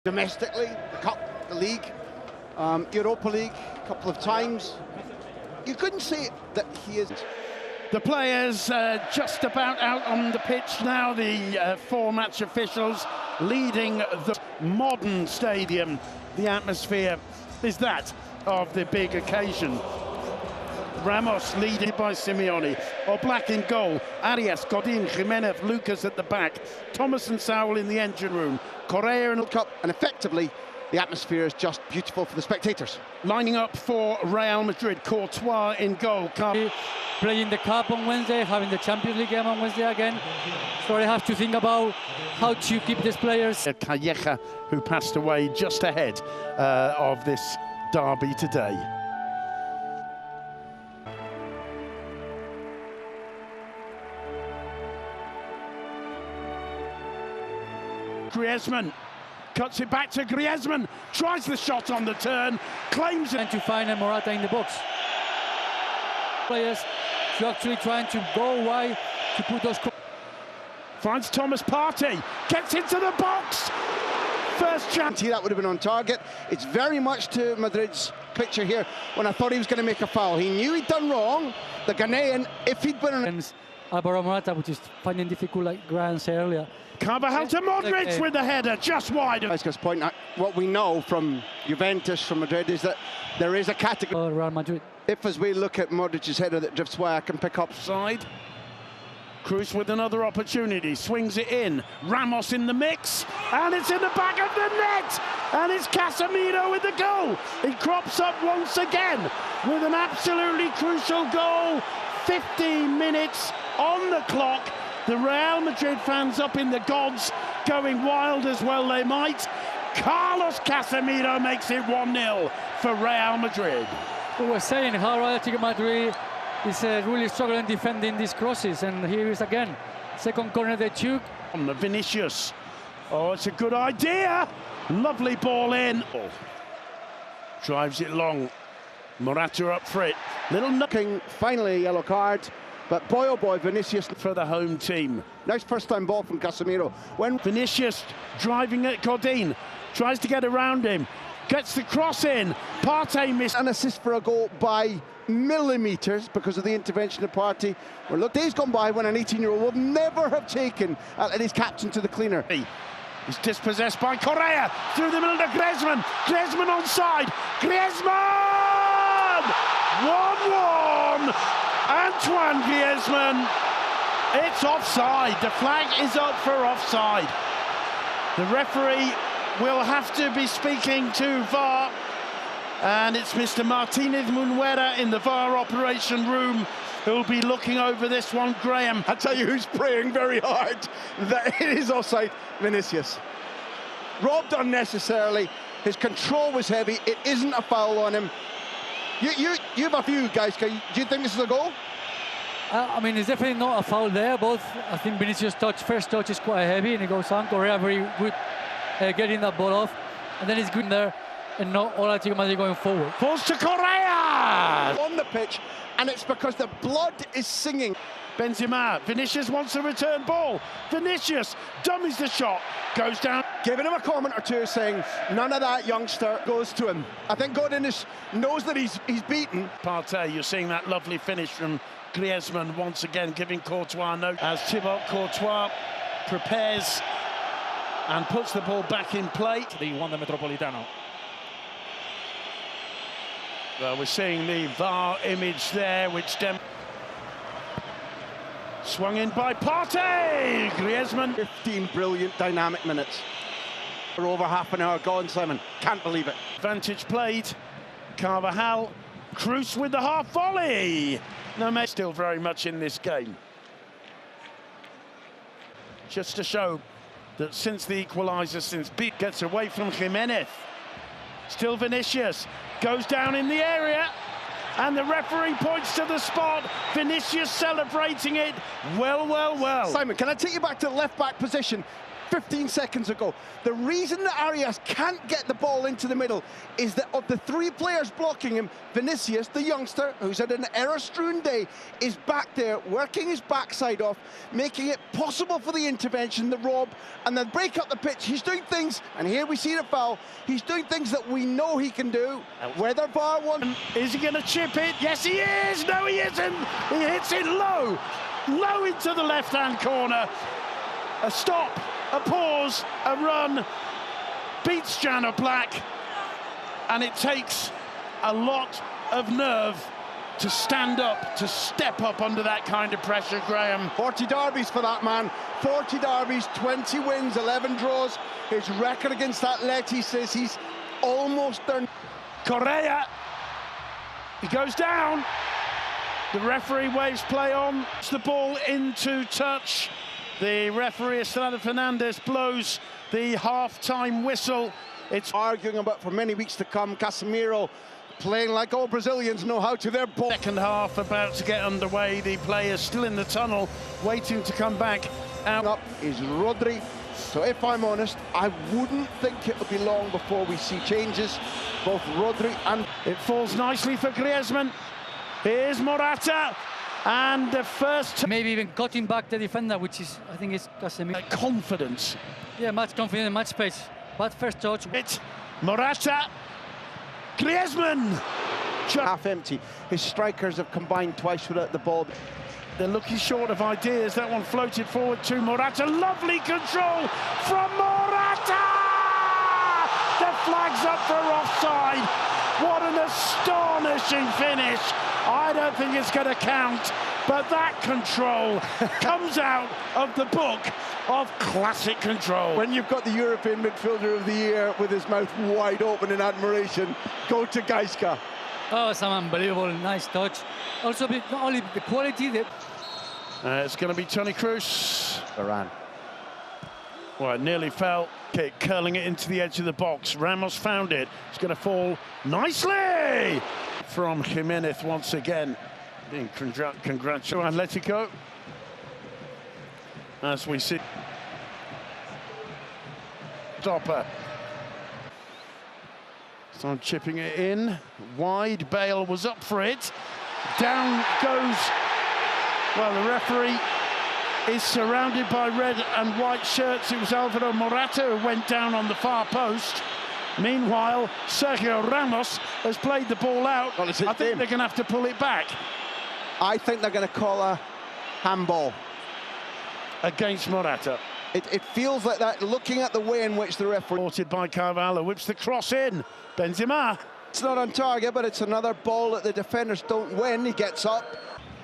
Domestically, the Cup, the League, Europa League, a couple of times. You couldn't say that he is. The players just about out on the pitch now, the four match officials leading the modern stadium. The atmosphere is that of the big occasion. Ramos leading by Simeone. Oblak in goal. Arias, Godin, Jimenez, Lucas at the back. Thomas and Saul in the engine room. Correa and Cup, and effectively the atmosphere is just beautiful for the spectators. Lining up for Real Madrid, Courtois in goal. Playing the Cup on Wednesday, having the Champions League game on Wednesday again. So they have to think about how to keep these players. Calleja, who passed away just ahead of this derby today. Griezmann cuts it back to Griezmann, tries the shot on the turn, claims it. And to find a Morata in the box. Players to actually trying to go wide to put those. Finds Thomas Partey, gets into the box. First chance. That would have been on target. It's very much to Madrid's picture here when I thought he was going to make a foul. He knew he'd done wrong. The Ghanaian, if he'd been Alvaro Morata, which is finding difficult, like Grant said earlier. Carvajal to Madrіd with the header, just wide. I was going to point out what we know from Juventus, from Madrid, is that there is a category. Real Madrid. If, as we look at Modric's header that drifts wide, I can pick up. Side. Cruz with another opportunity, swings it in. Ramos in the mix, and it's in the back of the net. And it's Casemiro with the goal. He crops up once again with an absolutely crucial goal. 15 minutes on the clock. The Real Madrid fans up in the gods, going wild as well they might. Carlos Casemiro makes it 1-0 for Real Madrid. We were saying how Atletico Madrid is really struggling defending these crosses, and here is again, second corner they took. On the Vinicius. Oh, it's a good idea. Lovely ball in. Oh. Drives it long. Morata up for it. Little knocking, finally a yellow card. But boy, oh boy, Vinicius for the home team. Nice first-time ball from Casemiro. When Vinicius driving at Godin, tries to get around him, gets the cross in. Partey missed. An assist for a goal by millimetres because of the intervention of Partey. Well, look, days gone by when an 18-year-old would never have taken his captain to the cleaner. He's dispossessed by Correa through the middle to Griezmann. Griezmann onside. Griezmann! 1-1. Antoine Griezmann, it's offside. The flag is up for offside. The referee will have to be speaking to VAR, and it's Mr. Martinez Munuera in the VAR operation room who'll be looking over this one. Graham. I tell you who's praying very hard that it is offside. Vinicius. Robbed unnecessarily. His control was heavy. It isn't a foul on him. You have a view, guys. Do you think this is a goal? I mean, it's definitely not a foul there. Both, I think Vinicius' first touch is quite heavy, and it goes on. Correa very good getting that ball off, and then it's good there, and not all Atletico Madrid going forward. Falls to Correa on the pitch, and it's because the blood is singing. Benzema, Vinicius wants a return ball. Vinicius dummies the shot, goes down. Giving him a comment or two saying, none of that, youngster, goes to him. I think Godin knows that he's beaten. Partey, you're seeing that lovely finish from Griezmann once again, giving Courtois a note. As Thibaut Courtois prepares and puts the ball back in play. The Wanda Metropolitano. Well, we're seeing the VAR image there, which swung in by Partey! Griezmann. 15 brilliant, dynamic minutes. We're over half an hour gone, Simon. Can't believe it. Advantage played. Carvajal. Cruz with the half volley. No, mate, still very much in this game. Just to show that since the equaliser, since Beat gets away from Jimenez. Still Vinicius. Goes down in the area. And the referee points to the spot. Vinicius celebrating it. Well. Simon, can I take you back to the left-back position? 15 seconds ago. The reason that Arias can't get the ball into the middle is that of the three players blocking him, Vinicius, the youngster, who's had an error-strewn day, is back there working his backside off, making it possible for the intervention, the rob, and then break up the pitch. He's doing things, and here we see the foul, he's doing things that we know he can do. Whether VAR won... Is he going to chip it? Yes, he is! No, he isn't! He hits it low! Low into the left-hand corner. A stop, a pause, a run, beats Jan Oblak, and it takes a lot of nerve to stand up, to step up under that kind of pressure, Graham. 40 derbies for that man, 40 derbies, 20 wins, 11 draws. His record against Atleti says he's almost there. Correa, he goes down. The referee waves play on. It's the ball into touch. The referee, Estrada Fernandez, blows the half-time whistle. It's arguing about for many weeks to come. Casemiro playing like all Brazilians know how to. Their ball. Second half about to get underway. The players still in the tunnel, waiting to come back out. Up is Rodri. So if I'm honest, I wouldn't think it'll be long before we see changes. Both Rodri and... It falls nicely for Griezmann. Here's Morata. And the first... Maybe even cutting back the defender, which is, I think, is Casemiro. Confidence. Yeah, much confidence, much space. But first touch. It's Morata. Griezmann. Half empty. His strikers have combined twice without the ball. They're looking short of ideas. That one floated forward to Morata. Lovely control from Morata! The flag's up for offside. What an astonishing finish. I don't think it's going to count, but that control comes out of the book of classic control. When you've got the European midfielder of the year with his mouth wide open in admiration, go to Gaiska. Oh, some unbelievable, nice touch. Also, not only the quality, it's going to be Toni Kroos. Varane. Well, it nearly fell. Kick, curling it into the edge of the box. Ramos found it. It's going to fall nicely from Jimenez once again. Being congratulated Atletico. As we see. Stopper. So chipping it in. Wide. Bale was up for it. Down goes. Well, the referee is surrounded by red and white shirts. It was Alvaro Morata who went down on the far post. Meanwhile, Sergio Ramos has played the ball out. Well, I think they're going to have to pull it back. I think they're going to call a handball Against Morata. It feels like that, looking at the way in which the referee... Supported by Carvalho, whips the cross in. Benzema. It's not on target, but it's another ball that the defenders don't win. He gets up.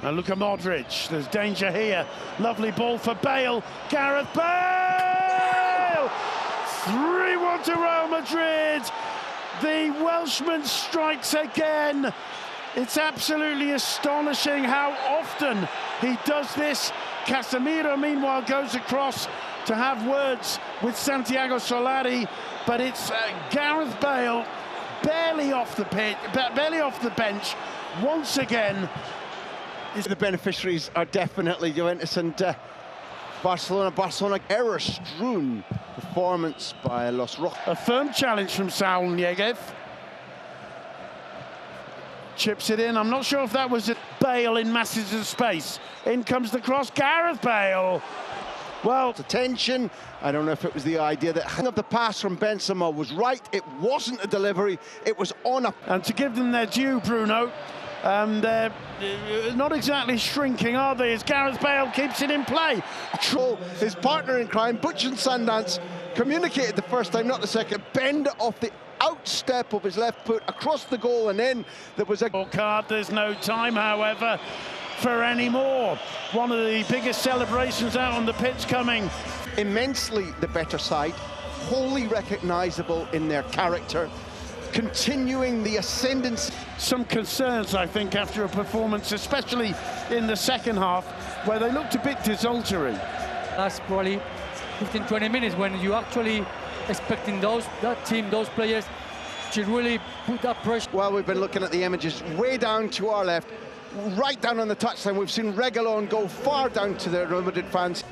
And look at Madrіd. There's danger here. Lovely ball for Bale. Gareth Bale! 3-1 to Real Madrid. The Welshman strikes again. It's absolutely astonishing how often he does this. Casemiro, meanwhile, goes across to have words with Santiago Solari, but it's Gareth Bale barely off the pitch, barely off the bench once again. The beneficiaries are definitely Juventus and Barcelona. Barcelona error-strewn performance by Los Rojos. A firm challenge from Saul Niegev. Chips it in. I'm not sure if that was a Bale in masses of space. In comes the cross. Gareth Bale. Well, attention. I don't know if it was the idea that hung up the pass from Benzema was right. It wasn't a delivery. It was on a... And to give them their due, Bruno, they're not exactly shrinking, are they? As Gareth Bale keeps it in play. His partner in crime, Butch and Sundance, communicated the first time, not the second. Bend off the outstep of his left foot across the goal, and then there was a card. There's no time, however, for any more. One of the biggest celebrations out on the pitch coming. Immensely the better side, wholly recognisable in their character, continuing the ascendancy. Some concerns, I think, after a performance, especially in the second half, where they looked a bit desultory. That's probably 15-20 minutes when you actually expecting that team, those players, to really put that pressure. Well, we've been looking at the images way down to our left, right down on the touchline. We've seen Regalon go far down to the Real Madrid fans.